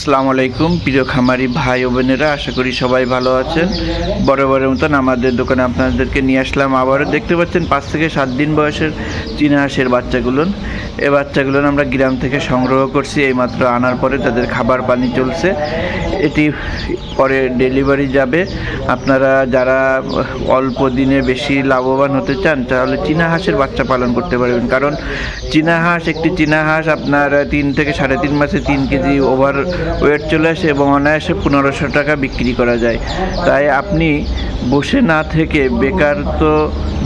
আসসালামু আলাইকুম প্রিয় খামারি ভাই ও বোনেরা, আশা করি সবাই ভালো আছেন। বরাবরের মতন আমাদের দোকানে আপনাদেরকে নিয়ে আসলাম। আবারও দেখতে পাচ্ছেন 5 থেকে 7 দিন বয়সের চীনা হাঁসের বাচ্চাগুলো। এই বাচ্চাগুলো আমরা গ্রাম থেকে সংগ্রহ করছি, এইমাত্র আনার পরে তাদের খাবার পানি চলছে। এটি পরে ডেলিভারি যাবে। আপনারা যারা অল্প দিনে বেশি লাভবান হতে চান তাহলে চীনা হাঁসের বাচ্চা পালন করতে পারবেন, কারণ একটি চীনা হাঁস আপনার 3 থেকে 3.5 মাসে 3 কেজি ওভার ওয়েট চলে আসে এবং অনায়াসে 1500 টাকা বিক্রি করা যায়। তাই আপনি বসে না থেকে বেকার তো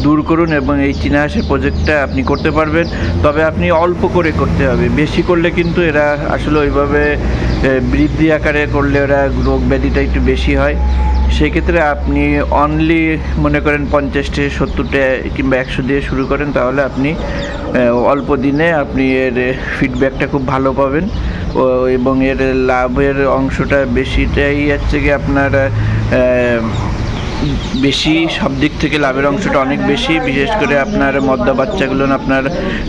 দূর করুন এবং এই চীনা হাঁসের প্রজেক্টটা আপনি করতে পারবেন। তবে আপনি অল্প করে করতে হবে, বেশি করলে কিন্তু এরা আসলে ওইভাবে বৃদ্ধি আকারে করলে এরা রোগ ব্যাধিটা একটু বেশি হয়। সেক্ষেত্রে আপনি অনলি মনে করেন 50 থেকে 70 কিংবা 100 দিয়ে শুরু করেন, তাহলে আপনি অল্প দিনে আপনি এর ফিডব্যাকটা খুব ভালো পাবেন এবং এর লাভের অংশটা বেশিটাই হচ্ছে কি আপনার বেশি, সব দিক থেকে লাভের অংশটা অনেক বেশি। বিশেষ করে আপনার মদ্দা বাচ্চাগুলো আপনার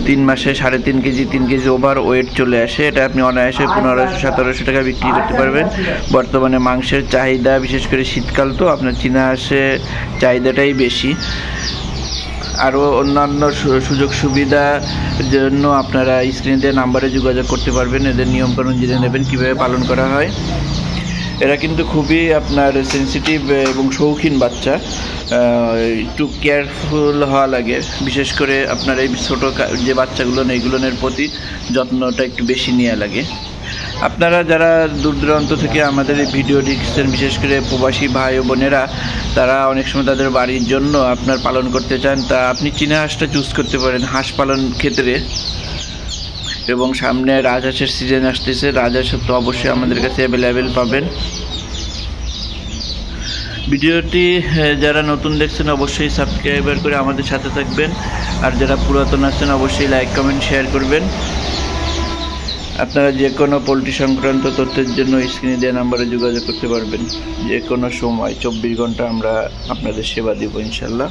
3 মাসে 3.5 কেজি 3 কেজি ওভার ওয়েট চলে আসে। এটা আপনি অনায়াসে 1500-1700 টাকা বিক্রি করতে পারবেন। বর্তমানে মাংসের চাহিদা, বিশেষ করে শীতকাল তো আপনার চীনা হাঁসে চাহিদাটাই বেশি। আরও অন্যান্য সুযোগ সুবিধার জন্য আপনারা স্ক্রিনে দেওয়া নাম্বারে যোগাযোগ করতে পারবেন। এদের নিয়মকানুন জেনে নেবেন কীভাবে পালন করা হয়। এরা কিন্তু খুবই আপনার সেন্সিটিভ এবং শৌখিন বাচ্চা, একটু কেয়ারফুল হওয়া লাগে। বিশেষ করে আপনার এই ছোটো যে বাচ্চাগুলো এইগুলোর প্রতি যত্নটা একটু বেশি নেওয়া লাগে। আপনারা যারা দূর দূরান্ত থেকে আমাদের এই ভিডিও দেখছেন, বিশেষ করে প্রবাসী ভাই ও বোনেরা, তারা অনেক সময় তাদের বাড়ির জন্য আপনার পালন করতে চান, তা আপনি চীনা হাঁসটা চুজ করতে পারেন হাঁস পালন ক্ষেত্রে। এবং সামনে রাজহাঁসের সিজন আসতেছে, রাজহাঁস তো অবশ্যই আমাদের কাছে অ্যাভেলেবেল পাবেন। ভিডিওটি যারা নতুন দেখছেন অবশ্যই সাবস্ক্রাইবার করে আমাদের সাথে থাকবেন, আর যারা পুরাতন আছেন অবশ্যই লাইক কমেন্ট শেয়ার করবেন। আপনারা যে কোনো পোলট্রি সংক্রান্ত তথ্যের জন্য স্ক্রিনে দেওয়া নাম্বারে যোগাযোগ করতে পারবেন। যে কোনো সময় 24 ঘন্টা আমরা আপনাদের সেবা দেব ইনশাল্লাহ।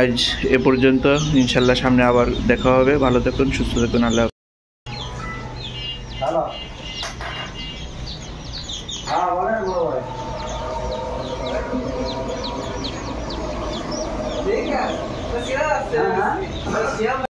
আজ এ পর্যন্ত, ইনশাল্লাহ সামনে আবার দেখা হবে। ভালো থাকুন, সুস্থ থাকুন, আল্লাহ। ঠিক আছে।